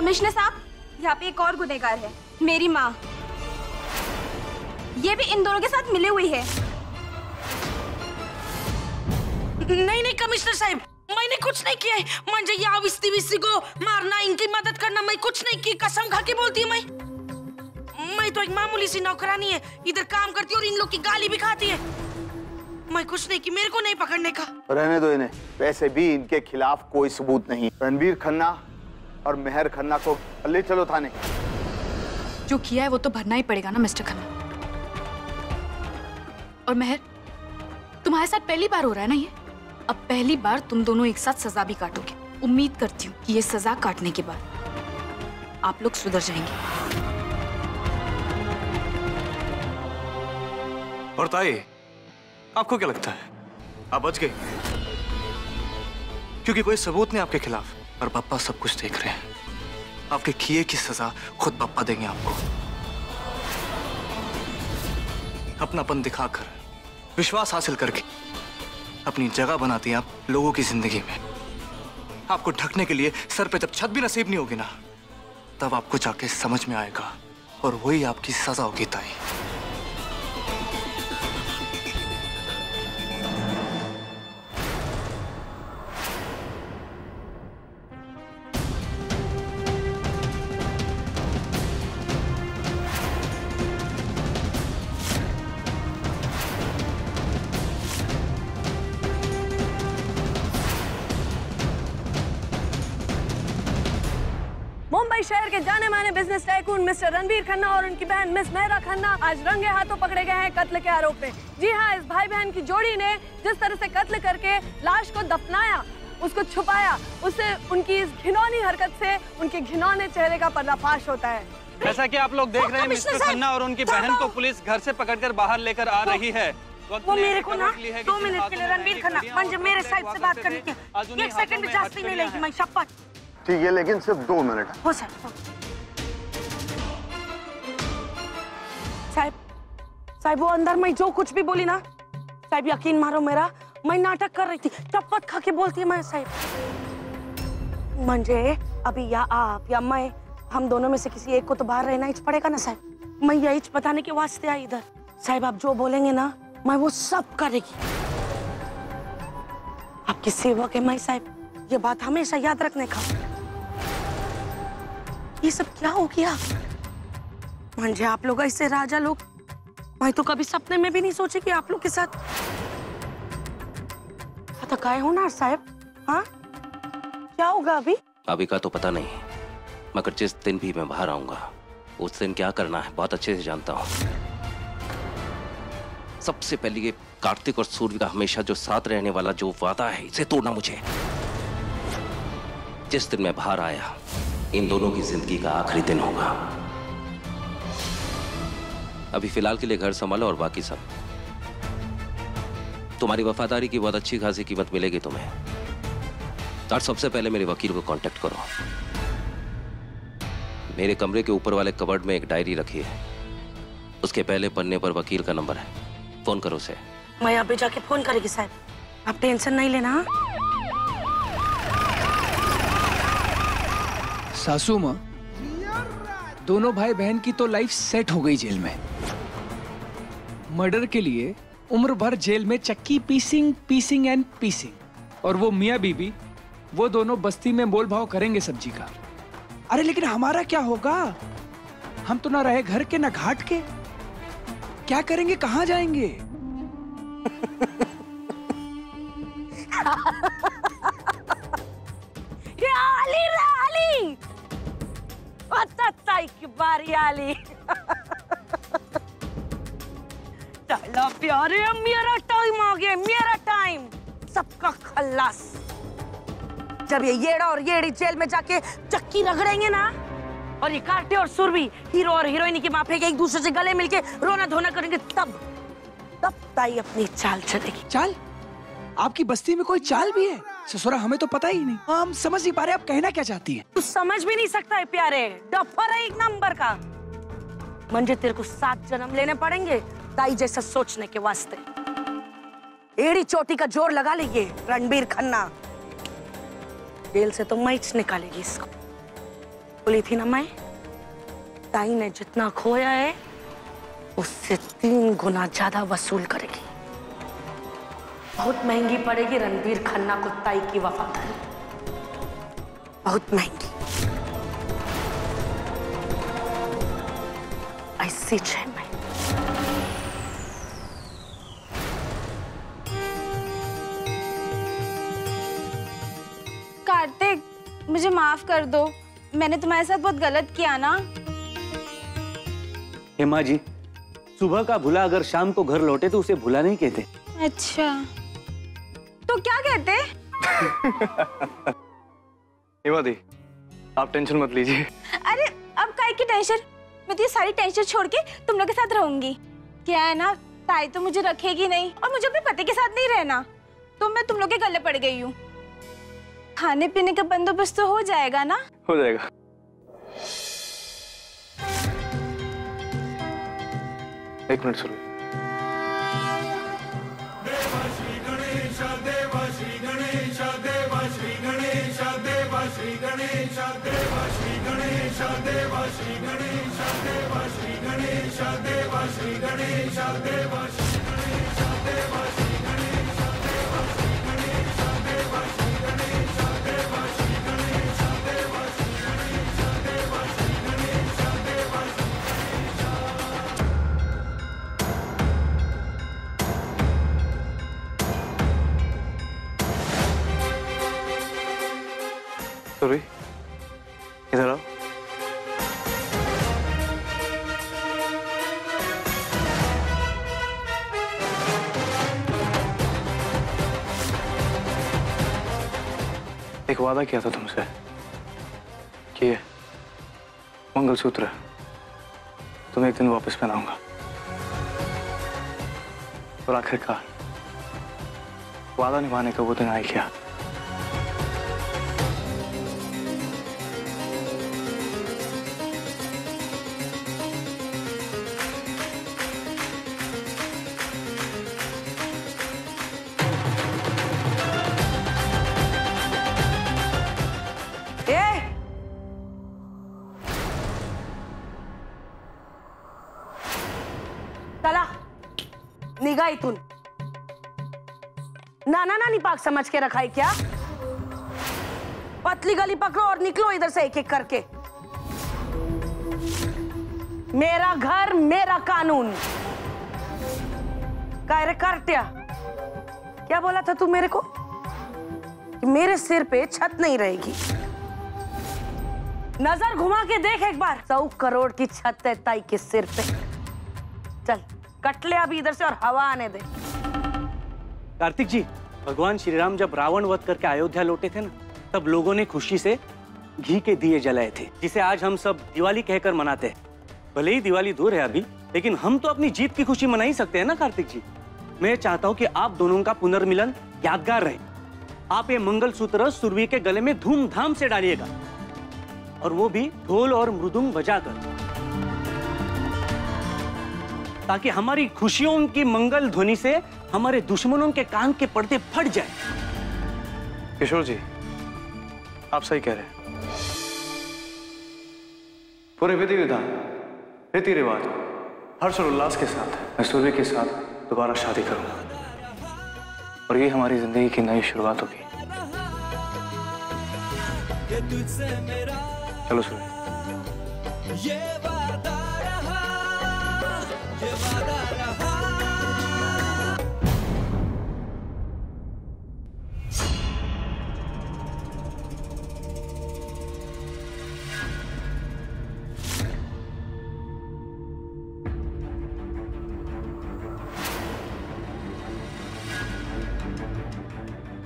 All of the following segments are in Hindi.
कमिश्नर साहब, यहाँ पे एक और गुनहगार है, मेरी माँ। ये भी इन दोनों के साथ मिली हुई है। नहीं नहीं कमिश्नर साहब, मैंने कुछ नहीं किया है। मुझे ये आविस्ती को मारना, इनकी मदद करना, मैं कुछ नहीं की। कसम खा के बोलती है मैं तो एक मामूली सी नौकरानी है, इधर काम करती है और इन लोग की गाली भी खाती है। मैं कुछ नहीं की, मेरे को नहीं पकड़ने का। रहने दो इन्हें। वैसे भी इनके खिलाफ कोई सबूत नहीं। रणबीर खन्ना और मेहर खन्ना को ले चलो थाने। जो किया है वो तो भरना ही पड़ेगा ना मिस्टर खन्ना। और मेहर, तुम्हारे साथ पहली बार हो रहा है ना ये? अब पहली बार तुम दोनों एक साथ सजा भी काटोगे। उम्मीद करती हूँ कि ये सजा काटने के बाद आप लोग सुधर जाएंगे। और ताई, आपको क्या लगता है आप बच गए? क्योंकि कोई सबूत नहीं आपके खिलाफ और पापा सब कुछ देख रहे हैं। आपके किए की सजा खुद पापा देंगे आपको। अपनापन दिखाकर, विश्वास हासिल करके अपनी जगह बनाती हैं आप लोगों की जिंदगी में। आपको ढकने के लिए सर पे जब छत भी नसीब नहीं होगी ना, तब आपको जाके समझ में आएगा और वही आपकी सजा होगी ताई। मुंबई शहर के जाने माने business tycoon mister Ranbir Khanna और उनकी बहन मिस मेहरा खन्ना आज रंगे हाथों पकड़े गए हैं कत्ल के आरोप में। जी हाँ, इस भाई बहन की जोड़ी ने जिस तरह से कत्ल करके लाश को दफनाया, उसको छुपाया, उससे उनकी इस घिनौनी हरकत से उनके घिनौने चेहरे का पर्दाफाश होता है। जैसा कि आप लोग देख रहे हैं, मिस्टर खन्ना और उनकी बहन को पुलिस घर से पकड़कर बाहर लेकर आ रही है। वो मेरे को ना 2 मिनट के लिए रणबीर खन्ना मंजे मेरे साइड से बात करने की 1 सेकंड भी जास्ती नहीं लेगी, मैं शपथ। ठीक है, लेकिन सिर्फ 2 मिनट। हो सर। साहब वो अंदर मैं जो कुछ भी बोली ना, साहब यकीन मारो मेरा, मैं नाटक कर रही थी, चप्पत खा के बोलती है मैं। साहब मंजे अभी या आप या मैं, हम दोनों में से किसी एक को तो बाहर रहना ही पड़ेगा ना साहब। मैं यही बताने के वास्ते आई इधर। साहब आप जो बोलेंगे ना, मैं वो सब करेगी। आपकी सेवक है मैं साहब, ये बात हमेशा याद रखने का। ये सब क्या हो गया मंजे? आप लोग ऐसे राजा लोग, मैं तो कभी सपने में भी नहीं सोचे कि आप लोग के साथ काय हो ना साहब। हाँ क्या होगा अभी? अभी का तो पता नहीं, मगर जिस दिन भी मैं बाहर आऊंगा उस दिन क्या करना है बहुत अच्छे से जानता हूँ। सबसे पहले ये कार्तिक और सूर्य का हमेशा जो साथ रहने वाला जो वादा है, इसे तोड़ना मुझे। जिस दिन मैं बाहर आया, इन दोनों की जिंदगी का आखिरी दिन होगा। अभी फिलहाल के लिए घर संभालो और बाकी सब। तुम्हारी वफादारी की बहुत अच्छी खासी कीमत मिलेगी तुम्हें। और सबसे पहले मेरे वकील को कांटेक्ट करो। मेरे कमरे के ऊपर वाले कबर्ड में एक डायरी रखी है, उसके पहले पन्ने पर वकील का नंबर है, फोन करो उसे। मैं अभी जाके फोन करेगी साहब, आप टेंशन नहीं लेना। सासू माँ, दोनों भाई बहन की तो लाइफ सेट हो गई जेल में। मर्डर के लिए उम्र भर जेल में चक्की पीसिंग एंड पीसिंग। और वो मियाँ बीबी, वो दोनों बस्ती में मोल भाव करेंगे सब्जी का। अरे लेकिन हमारा क्या होगा? हम तो ना रहे घर के ना घाट के। क्या करेंगे, कहाँ जाएंगे? ये आली रे आली, ताई की बारी आली। चला प्यारे, मेरा टाइम आ गया, मेरा टाइम। सबका खल्लास। जब ये येड़ा और येड़ी जेल में जाके चक्की रगड़ेंगे ना, और ये कार्टे और सुरभि हीरो और हीरोइन की माफे के एक दूसरे से गले मिलके रोना धोना करेंगे, तब ताई अपनी चाल चलेगी। चाल? आपकी बस्ती में कोई चाल भी है? ससुरा हमें तो पता ही नहीं। हम समझ नहीं पा रहे आप कहना क्या चाहती हैं। तू समझ भी नहीं सकता है प्यारे, डफर है एक नंबर का। मंजे तेरे को 7 जन्म लेने पड़ेंगे ताई जैसा सोचने के वास्ते। एड़ी चोटी का जोर लगा लीजिए रणबीर खन्ना, जेल से तो मैच निकालेगी इसको। बोली थी ना मैं, ताई ने जितना खोया है उससे 3 गुना ज्यादा वसूल करेगी। बहुत महंगी पड़ेगी रणबीर खन्ना को ताई की वफादारी, बहुत महंगी। ऐसी है मैं। कार्तिक, मुझे माफ कर दो, मैंने तुम्हारे साथ बहुत गलत किया ना। हेमा जी, सुबह का भूला अगर शाम को घर लौटे तो उसे भूला नहीं कहते। अच्छा, तो क्या कहते? हेमा दी, आप टेंशन मत लीजिए। अरे अब काहे की टेंशन, मैं तो ये सारी टेंशन छोड़ के तुम लोग के साथ रहूंगी। क्या है ना, ताई तो मुझे रखेगी नहीं और मुझे अपने पति के साथ नहीं रहना, तो मैं तुम लोग के गले पड़ गई हूँ। खाने पीने का बंदोबस्त तो हो जाएगा ना? हो जाएगा। एक मिनट सुनो। सुरभि, इधर आओ। एक वादा किया था तुमसे कि ये मंगलसूत्र तुम्हें एक दिन वापस पहनाऊंगा, और आखिरकार वादा निभाने का वो दिन आ गया। चला निगाह इतुन नाना नानी पाक समझ के रखा है क्या? पतली गली पकड़ो और निकलो इधर से एक एक करके। मेरा घर मेरा कानून। काय करटिया, क्या बोला था तू मेरे को? कि मेरे सिर पे छत नहीं रहेगी। नजर घुमा के देख एक बार, 100 करोड़ की छत है ताई के सिर पे। चल कट ले अभी इधर से और हवा आने दे। कार्तिक जी, भगवान श्री राम जब रावण वध करके अयोध्या लौटे थे ना, तब लोगों ने खुशी से घी के दिए जलाए थे, जिसे आज हम सब दिवाली कहकर मनाते हैं। भले ही दिवाली दूर है अभी, लेकिन हम तो अपनी जीत की खुशी मना ही सकते हैं ना कार्तिक जी। मैं चाहता हूँ कि आप दोनों का पुनर्मिलन यादगार रहे। आप ये मंगलसूत्र सुरभि के गले में धूमधाम से डालिएगा, और वो भी ढोल और मृदुंग बजाकर, ताकि हमारी खुशियों की मंगल ध्वनि से हमारे दुश्मनों के कान के पर्दे फट जाए। किशोर जी, आप सही कह रहे हैं। पूरे विधि विधान, रीति रिवाज, हर्ष और उल्लास के साथ मैं सुरभि के साथ दोबारा शादी करूंगा, और ये हमारी जिंदगी की नई शुरुआत होगी। चलो सुरभि।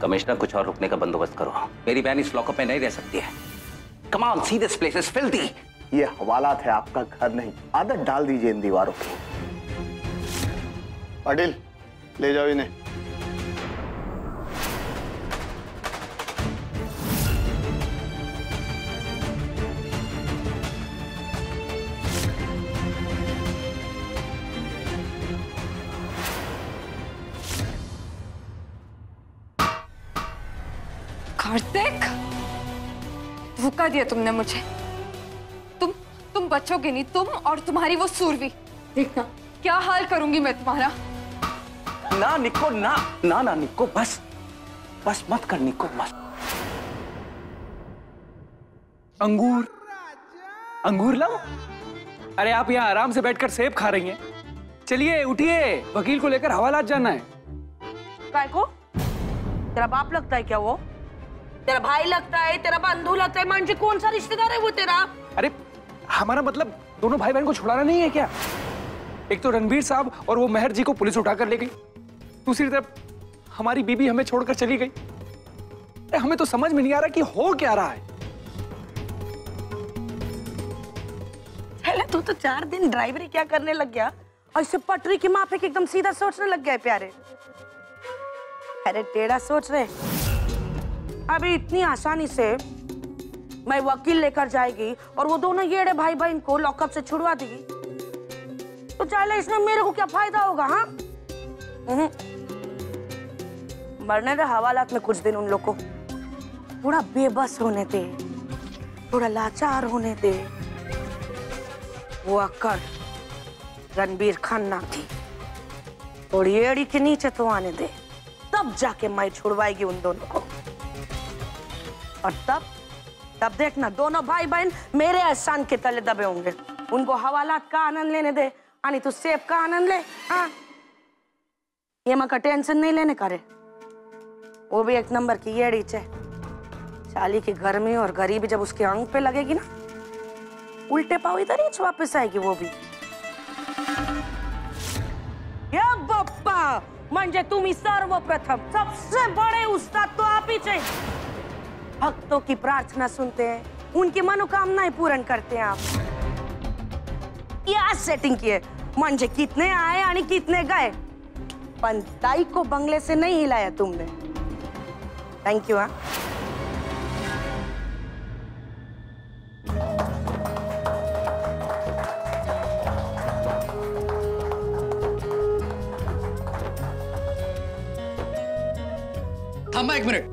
कमिश्नर, कुछ और रुकने का बंदोबस्त करो। मेरी बहन इस लॉकअप में नहीं रह सकती है। Come on, see this place is filthy. ये हवालात है, आपका घर नहीं। आदत डाल दीजिए इन दीवारों की। अडिल, ले जाओ इन्हें। कार्तिक, धोखा दिया तुमने मुझे। तुम बचोगे नहीं, तुम और तुम्हारी वो सूरवी। देखना क्या हाल करूंगी मैं तुम्हारा। ना निको, ना ना ना निको, बस बस मत कर निको, बस। अंगूर, अंगूर लाओ। अरे आप यहाँ आराम से बैठकर सेब खा रही हैं। चलिए उठिए, वकील को लेकर हवालात जाना है। काय को? तेरा बाप लगता है क्या वो? तेरा भाई लगता है, तेरा बंधु लगता है, मांझे कौन सा रिश्तेदार है वो तेरा? अरे हमारा मतलब दोनों भाई बहन को छुड़ाना नहीं है क्या? एक तो रणबीर साहब और वो मेहर जी को पुलिस उठाकर ले गई, दूसरी तरफ हमारी बीबी हमें छोड़कर चली गई। अरे हमें तो समझ में नहीं आ रहा कि हो क्या रहा है। पहले तो 4 दिन ड्राइवरी क्या करने लग गया, ऐसे पटरी की माँ पे एकदम सीधा सोचने लग गया प्यारे। अरे टेढ़ा सोच रहे। अभी इतनी आसानी से मैं वकील लेकर जाएगी और वो दोनों येड़े भाई बहन को लॉकअप से छुड़वा देगी, तो चाहे इसमें मेरे को क्या फायदा होगा? हाँ, मरने दे हवालात में कुछ दिन उन लोग को। थोड़ा बेबस होने दे, थोड़ा लाचार होने दे। वो अक्कड़ रणबीर खन्ना की थोड़ी एड़ी के नीचे तो आने दे, तब जाके मैं छुड़वाएगी उन दोनों को। और तब देखना दोनों भाई बहन मेरे एहसान के तले दबे होंगे। उनको हवालात का आनंद लेने दे, यानी तू सेब का आनंद ले। हाँ, ये मां का टेंशन नहीं लेने का रे। वो भी एक नंबर की येड़ी है। साली की गर्मी और गरीबी जब उसके अंग पे लगेगी ना, उल्टे पाव इधर ही वापस आएगी वो भी। या बप्पा, म्हणजे तुम्ही सर्वप्रथम सबसे बड़े उस्ताद तो आप ही थे। भक्तों की प्रार्थना सुनते हैं, उनकी मनोकामनाएं पूर्ण करते हैं आप। या सेटिंग किए, म्हणजे कितने आए आणि कितने गए, पण ताई को बंगले से नहीं हिलाया तुमने। Thank you. हाँ, थांबा 1 मिनिट।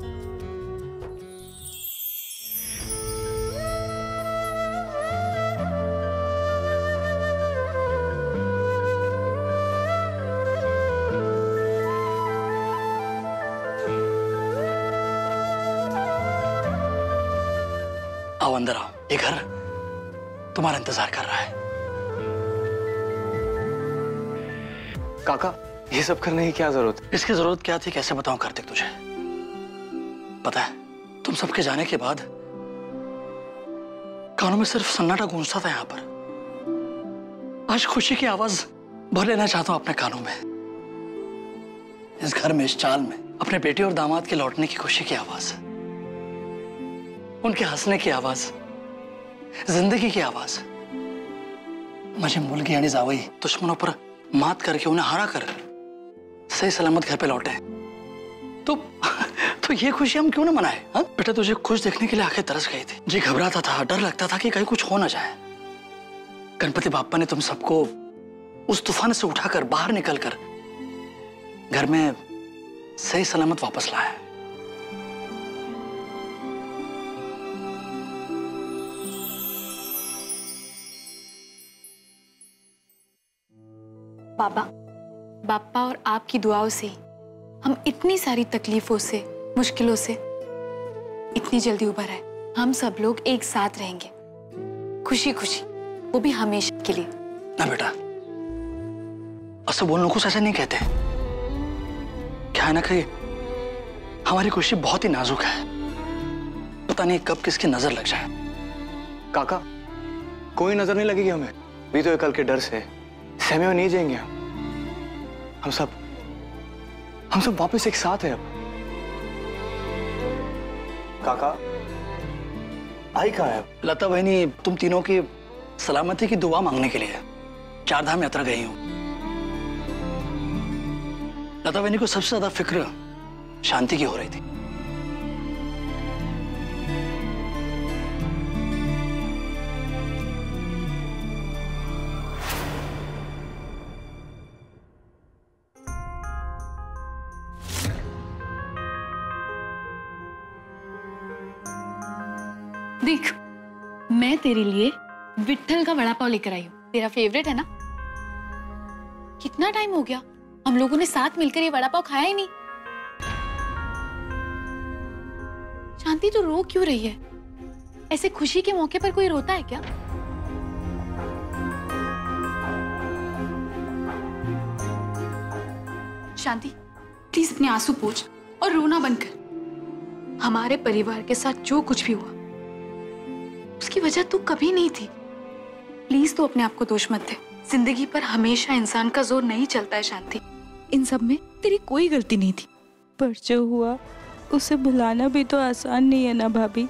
आओ अंदर आओ, ये घर तुम्हारा इंतजार कर रहा है। काका, ये सब करने की क्या जरूरत है? इसकी जरूरत क्या थी कैसे बताऊं कार्तिक तुझे? पता है, तुम सबके जाने के बाद कानों में सिर्फ सन्नाटा गूंजता था यहाँ पर। आज खुशी की आवाज भर लेना चाहता हूं अपने कानों में। इस घर में, इस चाल में अपने बेटे और दामाद के लौटने की खुशी की आवाज, उनके हंसने की आवाज, जिंदगी की आवाज। मुझे मुल्की यानी जावई दुश्मनों पर मात करके उन्हें हरा कर सही सलामत घर पे लौटे, तो ये खुशी हम क्यों ना मनाए? हाँ बेटा, तुझे खुश देखने के लिए आंखें तरस गई थी। जी घबराता था, डर लगता था कि कहीं कुछ हो ना जाए। गणपति बाप्पा ने तुम सबको उस तूफान से उठाकर बाहर निकलकर घर में सही सलामत वापस लाया। बाप्पा और आपकी दुआओं से हम इतनी सारी तकलीफों से, मुश्किलों से इतनी जल्दी उभर आए। हम सब लोग एक साथ रहेंगे, खुशी खुशी, वो भी हमेशा के लिए। ना बेटा, ऐसे बोलने को ऐसे नहीं कहते। क्या है ना कि हमारी खुशी बहुत ही नाजुक है, पता नहीं कब किसकी नजर लग जाए। काका, कोई नजर नहीं लगेगी हमें। भी तो कल के डर से सहमे में नहीं जाएंगे हम सब वापस एक साथ हैं अब। काका, आई कहाँ है? लता बहनी तुम तीनों की सलामती की दुआ मांगने के लिए 4 धाम यात्रा गई हूं। लता बहनी को सबसे ज्यादा फिक्र शांति की हो रही थी। देख, मैं तेरे लिए विट्ठल का वड़ा पाव लेकर आई हूँ, तेरा फेवरेट है ना। कितना टाइम हो गया, हम लोगों ने साथ मिलकर ये वड़ा पाव खाया ही नहीं। शांति तू रो क्यों रही है? ऐसे खुशी के मौके पर कोई रोता है क्या? शांति प्लीज अपने आंसू पोंछ और रोना बंद कर। हमारे परिवार के साथ जो कुछ भी हुआ उसकी वजह तू कभी नहीं थी। प्लीज तू अपने आप को दोष मत दे। जिंदगी पर हमेशा इंसान का जोर नहीं चलता है शांति। इन सब में तेरी कोई गलती नहीं थी। पर जो हुआ उसे भुलाना भी तो आसान नहीं है ना भाभी।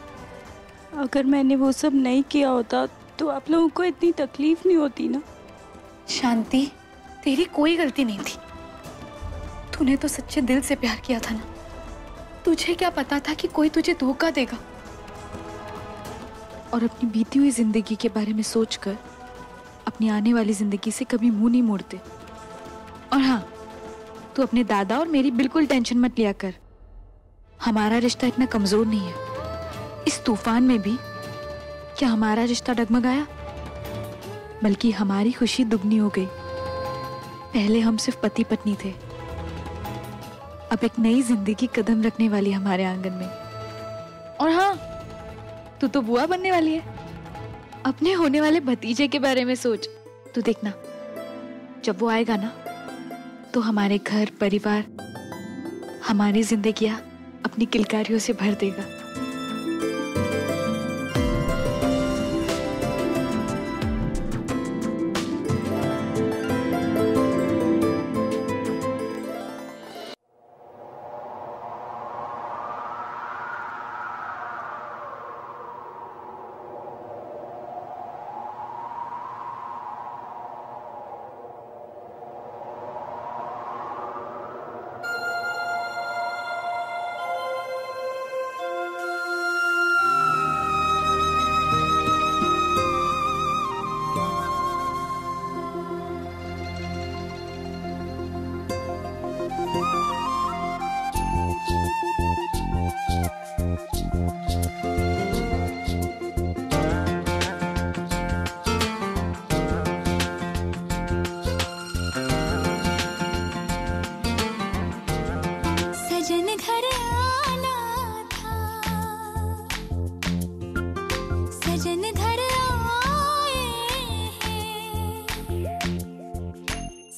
अगर मैंने वो सब नहीं किया होता तो आप लोगों को इतनी तकलीफ नहीं होती ना। शांति तेरी कोई गलती नहीं थी। तूने तो सच्चे दिल से प्यार किया था ना। तुझे क्या पता था कि कोई तुझे धोखा देगा। और अपनी बीती हुई जिंदगी के बारे में सोचकर अपनी आने वाली जिंदगी से कभी मुंह नहीं मोड़ते। और हाँ, तू अपने दादा और मेरी बिल्कुल टेंशन मत लिया कर। हमारा रिश्ता इतना कमजोर नहीं है। इस तूफान में भी क्या हमारा रिश्ता डगमगाया, बल्कि हमारी खुशी दुगनी हो गई। पहले हम सिर्फ पति पत्नी थे, अब एक नई जिंदगी कदम रखने वाली हमारे आंगन में। और हाँ, तू तो बुआ बनने वाली है। अपने होने वाले भतीजे के बारे में सोच। तू देखना, जब वो आएगा ना तो हमारे घर परिवार, हमारी जिंदगियां अपनी किलकारियों से भर देगा।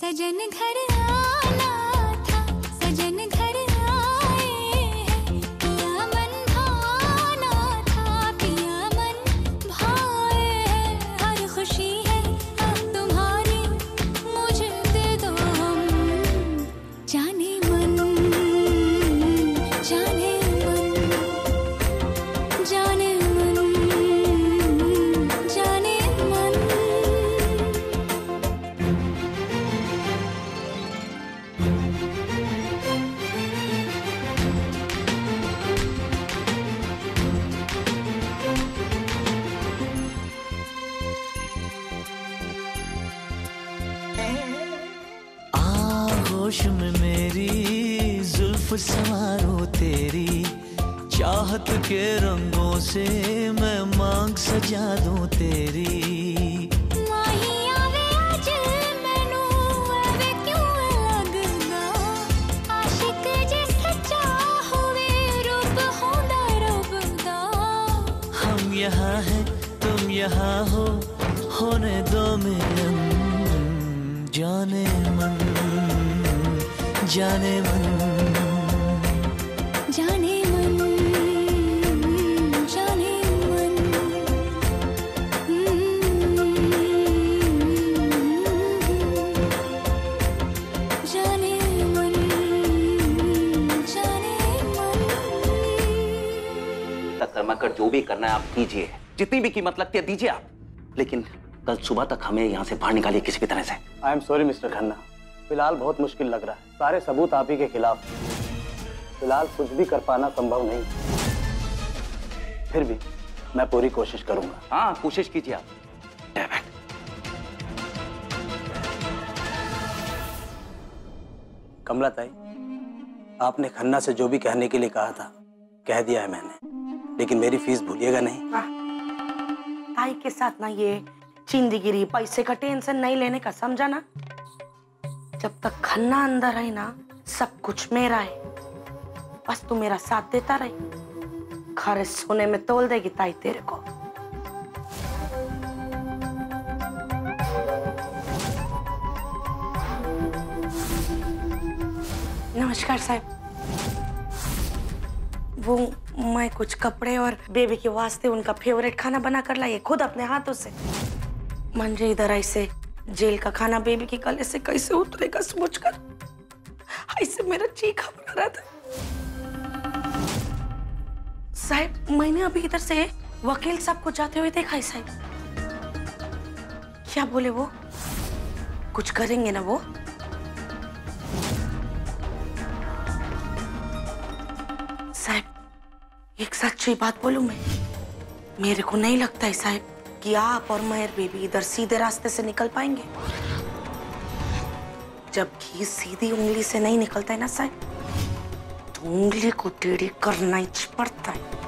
सजन घर आना था, सजन घर आए हैं। पिया मन भाना था, पिया मन भाए हैं। हर खुशी है अब तुम्हारी, मुझे दे दो हम। जाने मन, जाने मन, जाने मन, जाने मन। होश में मेरी जुल्फ संवारो तेरी, चाहत के रंगों से मैं मांग सजा दूं तेरी। माहिया वे आज मैनू एवे क्यों लगदा, आशिक जे सच्चा होवे रूप होंदा रब दा। हम यहाँ हैं तुम यहाँ हो, होने दो मिलन। जाने मन, जाने मन, जाने मन, जाने मन। जाने मन, जाने मन। कर्माकर जो भी करना है आप कीजिए, जितनी भी कीमत लगती है दीजिए आप, लेकिन कल सुबह तक हमें यहाँ से बाहर निकालिए किसी भी तरह से। I am sorry mister Khanna, फिलहाल बहुत मुश्किल लग रहा है। सारे सबूत आप ही के खिलाफ। फिलहाल कुछ भी कर पाना संभव नहीं, फिर भी मैं पूरी कोशिश करूंगा। हाँ कोशिश कीजिए आप। कमला ताई, आपने खन्ना से जो भी कहने के लिए कहा था कह दिया है मैंने, लेकिन मेरी फीस भूलिएगा नहीं। भाई के साथ ना ये जिंदगी पैसे का टेंशन नहीं लेने का, समझा ना? जब तक खन्ना अंदर है ना, सब कुछ मेरा है। बस तू मेरा साथ देता रही, खरे सोने में तोल देगी ताई तेरे को। नमस्कार साहब। वो मैं कुछ कपड़े और बेबी के वास्ते उनका फेवरेट खाना बना कर लाई है, खुद अपने हाथों से। मंजे इधर ऐसे जेल का खाना बेबी के गले से कैसे उतरेगा सोचकर ऐसे मेरा जी घबरा रहा था। साहब मैंने अभी इधर से वकील साहब को जाते हुए देखा है साहब। क्या बोले वो? कुछ करेंगे ना वो? साहब एक सच्ची बात बोलूं मैं, मेरे को नहीं लगता है साहब कि आप और मेहर बेबी इधर सीधे रास्ते से निकल पाएंगे। जब घी सीधी उंगली से नहीं निकलता है ना साहब, तो उंगली को टेढ़ी करना ही पड़ता है।